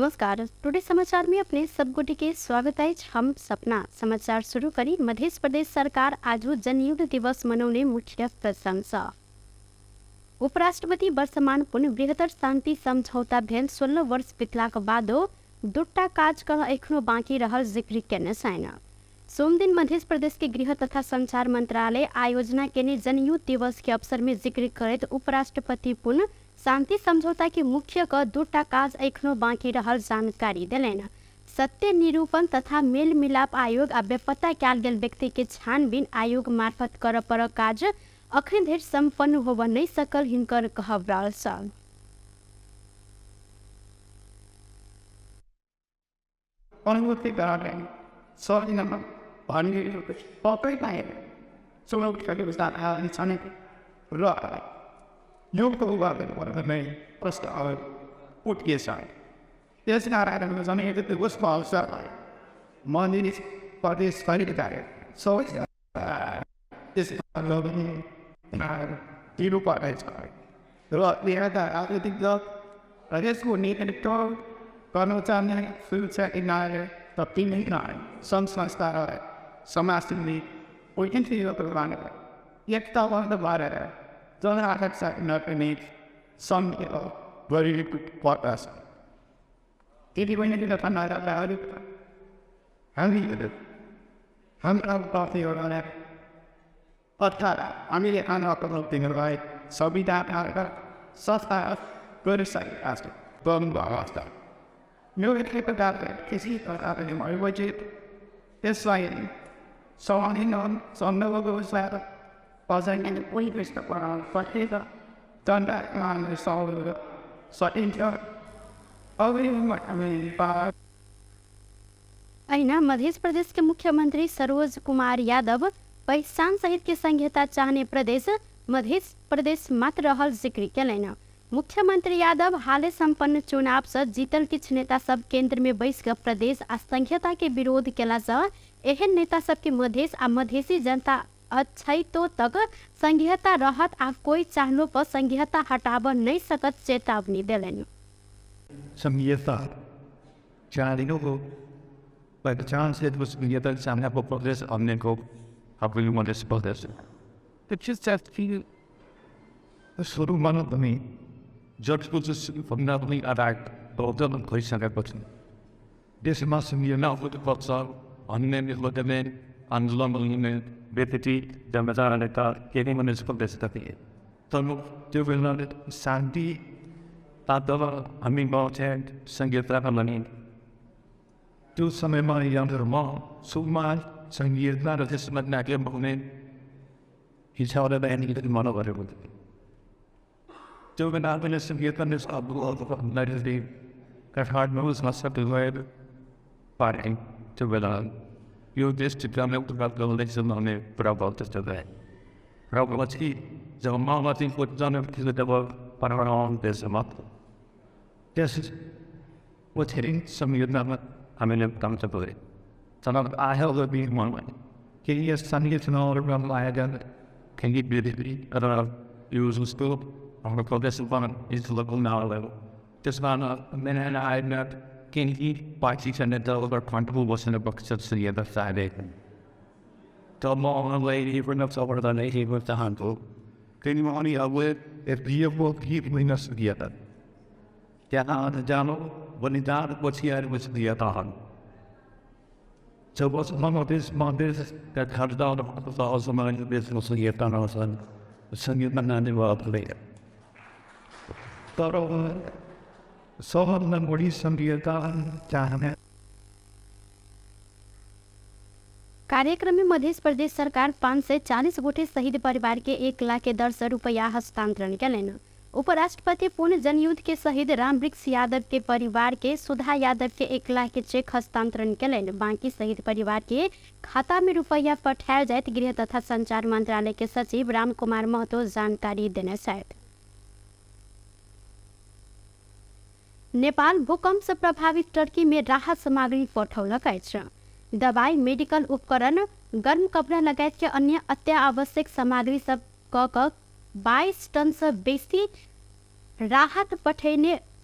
नमस्कार। टुडे समाचार में अपने सबगोटी के स्वागत है। हम सपना समाचार शुरू करी। मध्य प्रदेश सरकार आज जनयुद्ध दिवस मनाउने मुख्य प्रशंसा। उपराष्ट्रपति वर्षमान पुन बृहत्तर शान्ति सम्झौता भेल 16 वर्ष बितलाक बादो दुट्टा कार्यक्रम एखनो बाँकी रहल जिक्र केने छैन। सोमदिन मध्य प्रदेश के गृह तथा संचार मंत्रालय आयोजना केने जनयुद्ध दिवस के अवसर में जिक्र करत उपराष्ट्रपति पुन शांति समझौता के मुख्य क दुटा काज एखनो बाँकी रहल जानकारी दिलेन। सत्य निरूपण तथा मेल मिलाप आयोग आ बेपत्ता कयल गेल व्यक्ति के छानबीन आयोग मार्फत कर पर काज अखन धरि सम्पन्न होब नहीं सकल हिनकर कहब रहल छ। You go up and what the name was put aside. There's not items on it that was small satellite. Money is for this fight about it. So it's this is a loving you know what I say. The lot we had that other thing up. I guess we need a dog. Gonna time food second night, the feeling night. Some slice that some asking me, we can see up around it. Yet the one the water. Don't have that second up and need some very good podcast. If you went to the fun about it, how do you do? I'm not coffee or on it. But I mean, I'm not going to think about it. So be that out of it. So fast, good as I asked it. Boom, basta. No, it keep about it. Because he thought out of him, or would you? It's like, so on and on, so no goes that. Was I in the waivers that were on whatever done that on the solid so into ऐना मध्य प्रदेश के मुख्यमंत्री सरोज कुमार यादव पहचान सहित के संहिता चाहने प्रदेश मध्य प्रदेश मात्र रहल जिक्र केलैन। मुख्यमंत्री यादव हाले संपन्न चुनाव से जीतल किछ नेता सब केंद्र में बैस के प्रदेश आ संहिता के विरोध केला से एहन नेता सब के मधेश आ मधेसी जनता अच्छाई तो तक संघीयता रहत आ कोई चाहलो पर संघीयता हटाब नहीं सकत चेतावनी दिलेन। संघीयता चाहने को पहचान से तो संघीयता सामने पर प्रदेश हमने को अपनी मदद प्रदेश it's just feel शुरू मानो तुम्हें जब कुछ फंडामेंटली अटैक तो उधर कोई संघर्ष बचने देश में संघीयता हो तो पक्ष अन्य निकलते में आंदोलन में बेटी जमदार नेता केनी मुनिसिपल बेसिकली तो डेवलपमेंट शांति तादवा हमें बहुत है संगीता का मनी तो समय में यहाँ मां सुमान संगीता रजिस्टर में नाके बने हिसाब से नहीं तो मानो बड़े होते जो बना बने संगीता ने सब लोग लाइट दी कार्ड में उस मसला पे हुए पार्टी जो बना You just to come up about the lesson on the problem to that. Probably the mama think what done to the devil, but around this a month. Yes, what's hitting some of your number? I mean, comfortably. So I held it being one way. Can you just suddenly get to know around my again? Can you be the other use of school? I'm going to this one is local now level. This one, a minute and I not. Can he buy six and the comfortable was in a box to the other side? The long lady for enough over the lady with the handle. Can you only with if you will keep us together? Down the channel, when he down what he had was the other hand. So was one of his mothers that comes down of the thousand million business he had done also. The singing man and the world later. कार्यक्रम में मध्य प्रदेश सरकार 540 गोटे शहीद परिवार के 1 लाख के दर से रुपया हस्तांतरण केलैन। उपराष्ट्रपति पूर्ण जनयुद्ध के शहीद रामवृक्ष यादव के परिवार के सुधा यादव के 1 लाख के चेक हस्तांतरण केलैन। बाकी शहीद परिवार के खाता में रुपया पठायल जाइत गृह तथा संचार मंत्रालय के सचिव राम कुमार महतो जानकारी देने छथि। नेपाल भूकंप से प्रभावित टर्की में राहत सामग्री पठौलक अछि। दवाई, मेडिकल उपकरण, गर्म कपड़ा लगायत के अन्य अत्यावश्यक सामग्री सब क 22 टन से बेसी राहत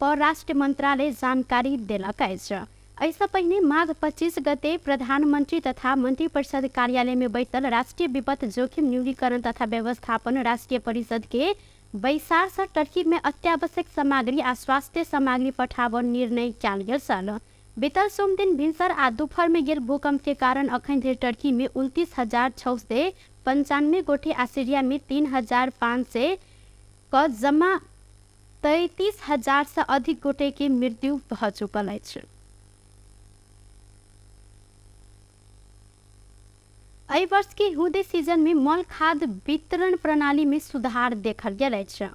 परराष्ट्र मंत्रालय जानकारी देलक अछि। ऐसा पहिने माघ 25 गते प्रधानमंत्री तथा मंत्री परिषद कार्यालय में बैठल राष्ट्रीय विपद जोखिम न्यूनीकरण तथा व्यवस्थापन राष्ट्रीय परिषद के बैसार से टर्की में अत्यावश्यक सामग्री आ स्वास्थ्य सामग्री पठाबन निर्णय कयल गेल छल। बीतल सोम दिन भिनसर आ दोपहर में गेल भूकंप के कारण अखन धरि टर्की में 29,695 गोटे आ सीरिया में 3,500 क जमा 33,000 से अधिक गोटे के मृत्यु भ चुकल अछि। एहि वर्ष के हुदे सीजन में मल खाद वितरण प्रणाली में सुधार देखल गेल अछि।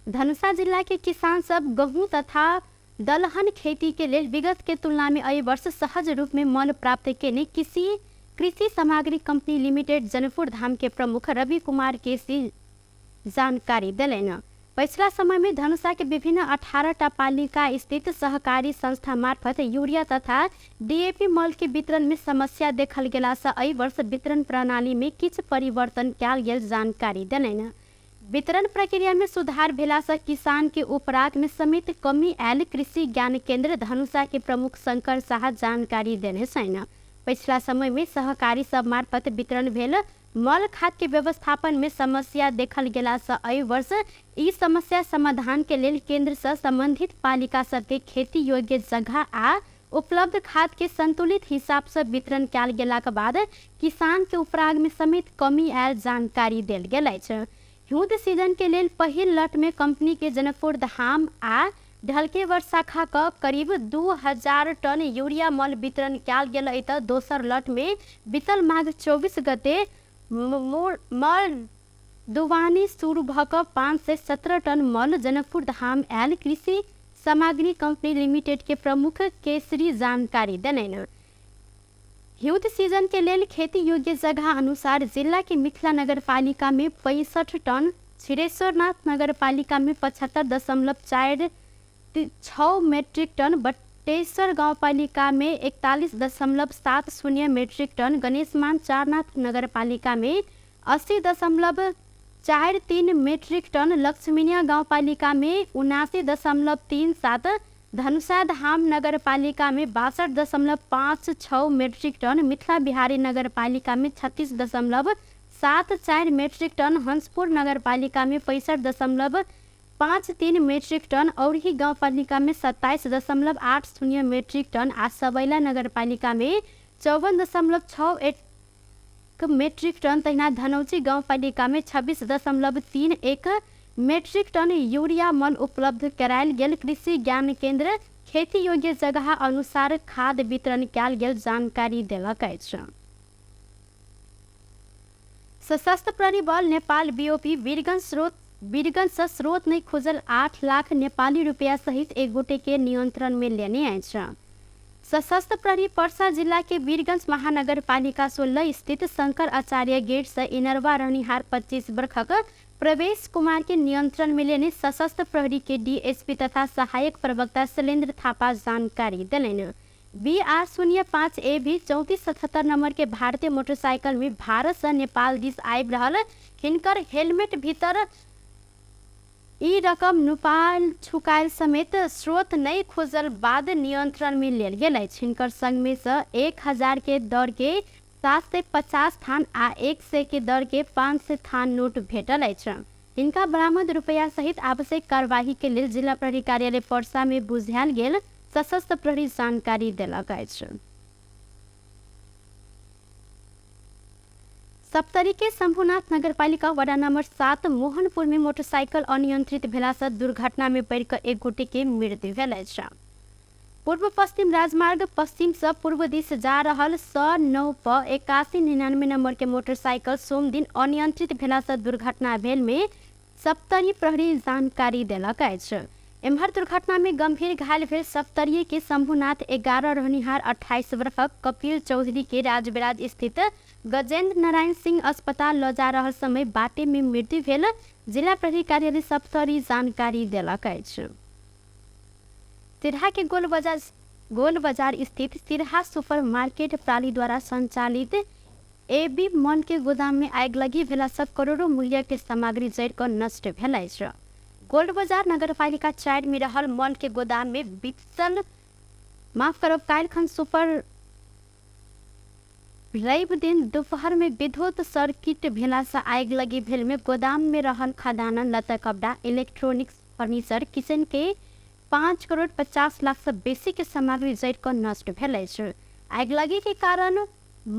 धनुषा जिला के किसान सब गेहूं तथा दलहन खेती के लिए विगत के तुलना में एहि वर्ष सहज रूप में मल प्राप्त केने कृषि सामग्री कंपनी लिमिटेड जनकपुर धाम के प्रमुख रवि कुमार केसी जानकारी दिलैन। पिछला समय में धनुषा के विभिन्न 18 पालिका स्थित सहकारी संस्था मार्फत यूरिया तथा डीएपी मल के वितरण में समस्या देखल गेला से एहि वर्ष वितरण प्रणाली में किछ परिवर्तन कयल गेल जानकारी दिलैन। वितरण प्रक्रिया में सुधार भेला से किसान के उपराग में समेत कमी आयल कृषि ज्ञान केंद्र धनुषा के प्रमुख शंकर शाह जानकारी देने छन्। पिछला समय में सहकारी सब मार्फत वितरण भेल मल खाद के व्यवस्थापन में समस्या देखल गेला से एहि वर्ष ई समस्या समाधान के लेल केंद्र से संबंधित पालिका सबके खेती योग्य जगह आ उपलब्ध खाद के संतुलित हिसाब से वितरण कयल गेला के बाद किसान के उपराग में समेत कमी आयल जानकारी देल गेल अछि। हिउद सीजन के लेल पहिल लट में कंपनी के जनकपुर धाम आ ढलकेवर शाखा का करीब 2,000 टन यूरिया मल वितरण कयल गेल अछि। दोसर लट में बीतल माघ 24 गते मल दुवानी शुरू भ क 5 से 17 टन मल जनकपुर धाम आयल कृषि सामग्री कंपनी लिमिटेड के प्रमुख केसरी जानकारी देलैन। हिउद सीजन के लेल खेती योग्य जगह अनुसार जिला के मिथिला नगर पालिका में 65 टन, छिरेश्वरनाथ नगर पालिका में 75.46 मेट्रिक टन, बटेश्वर गांव पालिका में 41.70 मेट्रिक टन, गणेशमान चारनाथ नगर पालिका में 80.43 मेट्रिक टन, लक्ष्मीनिया गांव पालिका में 79.37, धनुषा धाम नगर पालिका में 62.56 मेट्रिक टन, मिथिला बिहारी नगर पालिका में 36.74 मेट्रिक टन, हंसपुर नगर पालिका में 65.53 मेट्रिक टन, औरही गांव पालिका में 27.80 मेट्रिक टन आ सबैला नगर पालिका में 54.61 मेट्रिक टन, तहिना धनौची गांव पालिका में 26.31 मेट्रिक टन यूरिया मल उपलब्ध करायल गेल। कृषि ज्ञान केंद्र खेती योग्य जगह अनुसार खाद वितरण कयल गेल जानकारी देलक अछि। सशस्त्र प्रहरी बल नेपाल बीओपी वीरगंज से स्रोत नहीं खुजल 8 लाख नेपाली रुपया सहित एक गोटे के नियंत्रण में लेने अछि। सशस्त्र प्रहरी पर्सा जिला के वीरगंज महानगर पालिका 16 स्थित शंकर आचार्य गेट से इनरवा रहनिहार 25 वर्षक प्रवेश कुमार के नियंत्रण में लेने सशस्त्र प्रहरी के डीएसपी तथा सहायक प्रवक्ता शैलेंद्र थापा जानकारी दिलैन। BR05 AB 3477 नंबर के भारतीय मोटरसाइकिल में भारत से नेपाल दिस आबि रहल हिनकर हेलमेट भीतर ई रकम नेपाल छुकायल समेत स्रोत नहीं खोजल बाद नियंत्रण में लेल गेल अछि। हिनकर संग में से 1000 के दर के 7 से 50 थान आ 100 के दर के 5 से थान नोट भेटल अछि। इनका बरामद रुपया सहित आवश्यक कार्यवाही के लिए जिला प्रहरी कार्यालय पर्सा में बुझायल गेल सशस्त्र प्रहरी जानकारी देलक अछि। सप्तरी के शंभुनाथ नगरपालिका वडा नंबर 7 मोहनपुर में मोटरसाइकिल अनियंत्रित भेला से दुर्घटना में पड़ कर एक गोटे के मृत्यु भेल अछि। पूर्व पश्चिम राजमार्ग पश्चिम से पूर्व दिश जा रहल स9 प 8199 नंबर के मोटरसाइकिल सोम दिन अनियंत्रित भेला से दुर्घटना भेल में सप्तरी प्रहरी जानकारी देलक अछि। एम्हर दुर्घटना में गंभीर घायल भेल सप्तरी के शंभुनाथ 11 रहनिहार 28 वर्षक कपिल चौधरी के राजविराज स्थित गजेंद्र नारायण सिंह अस्पताल ल जा रहल समय बाटे में मृत्यु भेल जिला प्रहरी कार्यालय सप्तरी जानकारी देलक अछि। तिरहा के गोल बाजार स्थित तिरहा सुपर मार्केट प्राली द्वारा संचालित एबी मॉल के गोदाम में आग लगी भेला से करोड़ों मूल्य के सामग्री जड़ कर नष्ट भेल अछि। गोल्ड बाजार नगरपालिका 4 में रहल मॉल के गोदाम में काल्खन सुपर रवि दिन दोपहर में विद्युत सर्किट भेला से आग लगी भेल में गोदाम में रहल खदाना लत्ता कपड़ा इलेक्ट्रॉनिक्स फर्नीचर किचन के 5 करोड़ 50 लाख से बेसी के सामग्री जड़ कर नष्ट भेल। आग लगी के कारण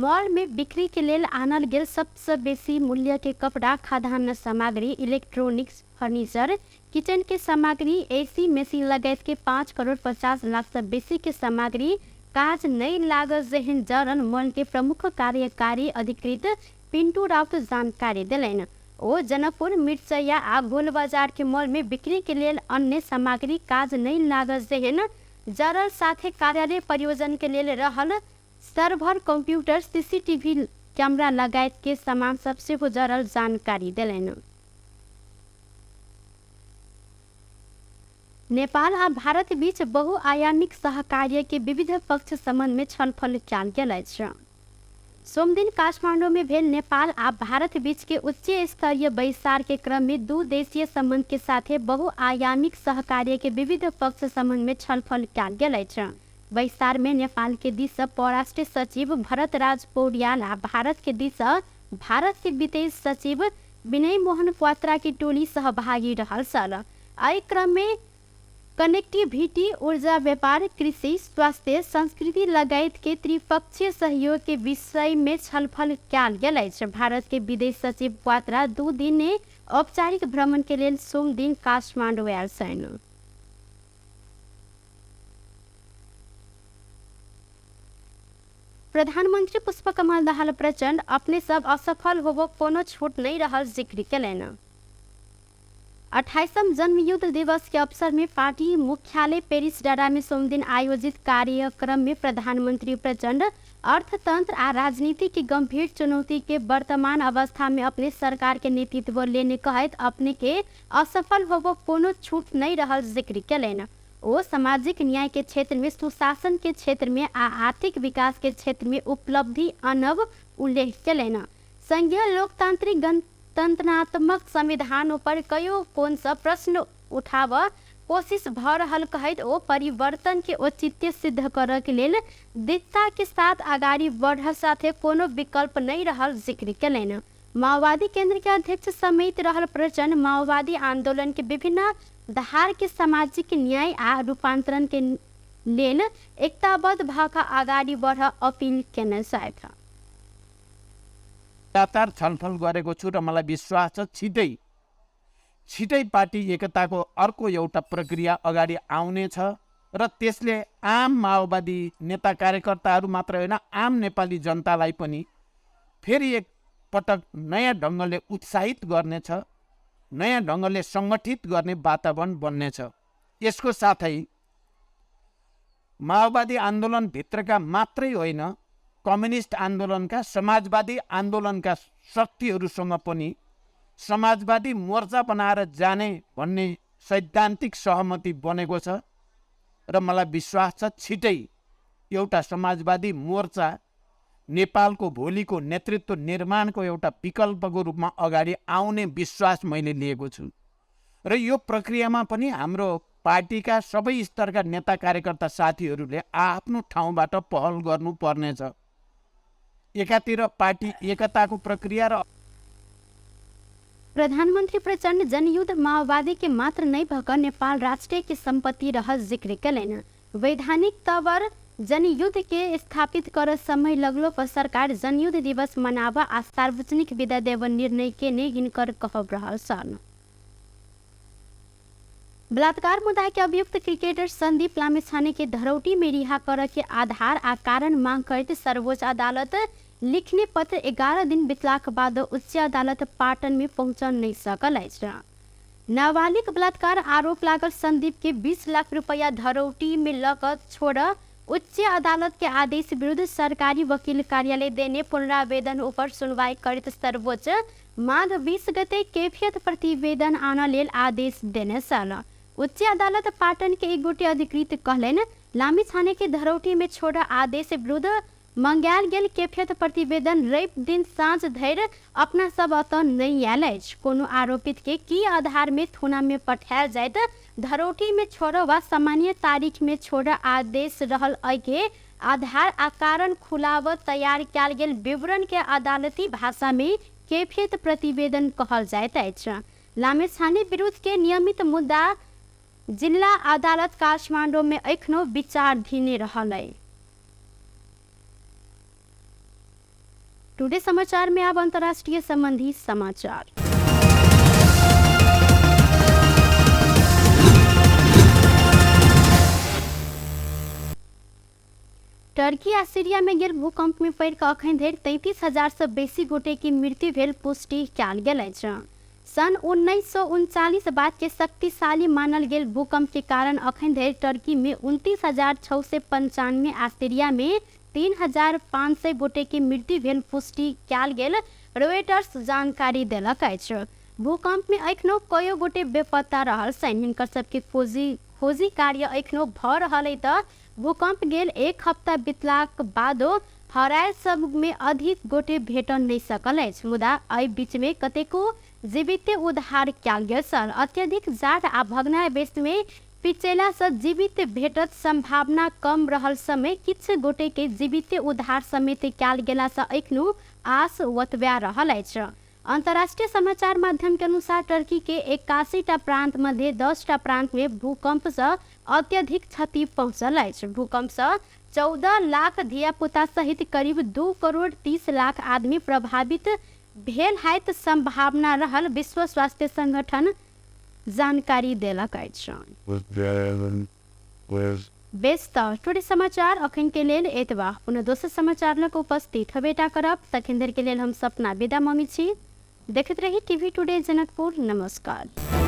मॉल में बिक्री के लेल आनल गेल सबसे बेसी मूल्य के कपड़ा खाद्यान्न सामग्री इलेक्ट्रॉनिक्स फर्नीचर किचन के सामग्री एसी मेसी लगायत के 5 करोड़ 50 लाख से बेसी के सामग्री काज नहीं लागल जेहन जरन मॉल के प्रमुख कार्यकारी अधिकृत पिंटू राउत जानकारी दिलन। ओ जनकपुर मिर्चया आ गोल बाजार के मॉल में बिक्री के लेल अन्य सामग्री काज नहीं लागल जेहन जरल साथे कार्यालय परियोजना के लेल रहल सर्वर कंप्यूटर सीसीटीवी कैमरा लगायत के सामान सबसे जरल जानकारी दिलन। नेपाल आ भारत बीच बहुआयामिक सहकार्य के विविध पक्ष संबंध में छलफल कयल गेल अछि। सोमदिन काठमांडू में भेल नेपाल आ भारत बीच के उच्च स्तरीय बैसार के क्रम में दू देशीय संबंध के साथे बहुआयामिक सहकार्य के विविध पक्ष संबंध में छलफल कयल गेल अछि। बैसार में नेपाल के दिस परराष्ट्र सचिव भरत राज पौड्याल आ भारत के दिस भारत के विदेश सचिव विनय मोहन क्वात्रा की टोली सहभागी रहल सल। एहि क्रम में कनेक्टिविटी ऊर्जा व्यापार कृषि स्वास्थ्य संस्कृति लगायत के त्रिपक्षीय सहयोग के विषय में छलफल कयल गेल अछि। भारत के विदेश सचिव क्वात्रा 2 दिन औपचारिक भ्रमण के लेल सोम दिन काठमांडू आयल छथि। प्रधानमंत्री पुष्पकमल दाहाल प्रचंड अपने सब असफल होबो कोनो छूट नहीं रहल जिक्र केलनि। 28वां जन्म युद्ध दिवस के अवसर में पार्टी मुख्यालय पेरिस डारा में सोमदिन आयोजित कार्यक्रम में प्रधानमंत्री प्रचंड अर्थतंत्र आ राजनीति की गंभीर चुनौती के वर्तमान अवस्था में अपने सरकार के नेतृत्व लेने कहत अपने के असफल होबो कोनो छूट नहीं रहल जिक्र केलनि। ओ सामाजिक न्याय के क्षेत्र में सुशासन के क्षेत्र में आ आर्थिक विकास के क्षेत्र में उपलब्धि अनब उल्लेख केलनि। संघीय लोकतांत्रिक गणतंत्रात्मक संविधानों पर कयो कोन सा प्रश्न उठाव कोशिश भ रहल कहत ओ परिवर्तन के औचित्य सिद्ध करय के लेल दृढ़ता के साथ आगाड़ी बढ़ साथे कोनो विकल्प नहीं रहल जिक्र केलनि। माओवादी केंद्र के अध्यक्ष समेत रहल प्रचंड माओवादी आंदोलन के विभिन्न धार के सामाजिक न्याय आ रूपांतरण के लेल एकताबद्ध भ क आगाड़ी बढ़ अपील केने छथि। लगातार छलफल गरेको छु र मलाई विश्वास छ छिटै पार्टी एकताको अर्को एउटा प्रक्रिया अगाडि आउनेछ र त्यसले आम माओवादी नेता कार्यकर्ताहरू मात्र होइन आम नेपाली जनतालाई पनि फेरि एक पटक नयाँ ढङ्गले उत्साहित गर्नेछ, नयाँ ढङ्गले सङ्गठित गर्ने वातावरण बन्नेछ। यसको साथै माओवादी आन्दोलन भित्रका मात्रै होइन कम्युनिस्ट आन्दोलनका समाजवादी आन्दोलनका शक्तिहरूसँग पनि समाजवादी मोर्चा बनाएर जाने भन्ने सैद्धान्तिक सहमति बनेको छ र मलाई विश्वास छ छिटै एउटा समाजवादी मोर्चा नेपालको भोलिको नेतृत्व निर्माणको एउटा विकल्पको रूपमा अगाडि आउने विश्वास मैले लिएको छु र यो प्रक्रियामा पनि हाम्रो पार्टीका सबै स्तरका नेता कार्यकर्ता साथीहरूले आफ्नो ठाउँबाट पहल गर्नुपर्नेछ। एकातिर पार्टी एकताको प्रक्रिया र प्रधानमंत्री प्रचंड जनयुद्ध माओवादी के मात्र नहीं भक नेपाल राष्ट्र की संपत्ति रह जिक्र केलनि। वैधानिक तवर जनयुद्ध के स्थापित कर समय लगलो पर सरकार जनयुद्ध दिवस मनावा आ सार्वजनिक विदा देव निर्णय के ने हिनकर कहब रहल सन। बलात्कार मुद्दा के अभियुक्त क्रिकेटर संदीप लामिछाने के धरौटी में रिहा कर के आधार आ कारण मांग करते सर्वोच्च अदालत लिखने पत्र 11 दिन बितला के बाद उच्च अदालत पाटन में पहुंच नहीं सकल है। नाबालिग बलात्कार आरोप लागल संदीप के 20 लाख रुपया धरौटी में लग छोड़ उच्च अदालत के आदेश विरुद्ध सरकारी वकील कार्यालय देने पुनरावेदन ऊपर सुनवाई करते सर्वोच्च माघ 20 गते कैफियत प्रतिवेदन आना लेल आदेश देने सल। उच्च अदालत पाटन के एक गोटे अधिकृत कहलन लामिछाने के धरौटी में छोड़ आदेश विरुद्ध मंगायल गेल कैफियत प्रतिवेदन रवि दिन साँझ धरि अपना सब अतऽ नहीं आयल अछि। कोनो आरोपित के की आधार में थाना में पठायल जाइत, धरोटी में छोड़ वा सामान्य तारीख में छोड़ आदेश रहल अइ के आधार आ कारण खुलाव तैयार कयल गेल विवरण के अदालती भाषा में कैफियत प्रतिवेदन कहल जाइत अछि। लामेछाने विरुद्ध के नियमित मुद्दा जिला अदालत काठमांडू में एखनो विचाराधीन रहल है। टुडे समाचार में अब अंतर्राष्ट्रीय संबंधी समाचार। टर्की आ सीरिया में गेल भूकंप में पड़ कऽ अखन धरि 33,000 से बेसी गोटे की मृत्यु भेल पुष्टि कयल गेल अछि। सन 1939 बाद के शक्तिशाली मानल गेल भूकंप के कारण अखन धरि टर्की में 29,695 आ सीरिया में 3,500 गोटे की मृत्यु भेल पुष्टि कयल गेल रॉयटर्स जानकारी देलक अछि। भूकंप में एखनो कयो गोटे बेपत्ता रहल छनि। हिनकर सबके खोजी कार्य एखनो भऽ रहल अछि। तऽ भूकंप गेल एक हफ्ता बीतलाक बादो हरायल सब में अधिक गोटे भेटल नहीं सकल अछि। मुदा एहि बीच में कतेको जीवित उद्धार कयल गेल छल। अत्यधिक जाड़ आ भग्नावशेष में पिछला से जीवित भेटत संभावना कम रहल समय किछु गोटे के जीवित उद्धार समेत कयल गेला से एखनो आस वतबा रहल अछि। अंतर्राष्ट्रीय समाचार माध्यम के अनुसार टर्की के 81टा प्रांत मध्य 10टा प्रांत में भूकंप से अत्यधिक क्षति पहुंचल अछि। भूकंप से 14 लाख धिया पुता सहित करीब 2 करोड़ 30 लाख आदमी प्रभावित भेल हैत संभावना रहल विश्व स्वास्थ्य संगठन जानकारी देलक अछि। बेस्त टुडे समाचार अखन के लेल एतबा। पुनः दोसर समाचार लग उपस्थित हेबेटा करब। तखन धरि के लेल हम सपना विदा मांगै छी। देखैत रही टीवी टुडे जनकपुर। नमस्कार।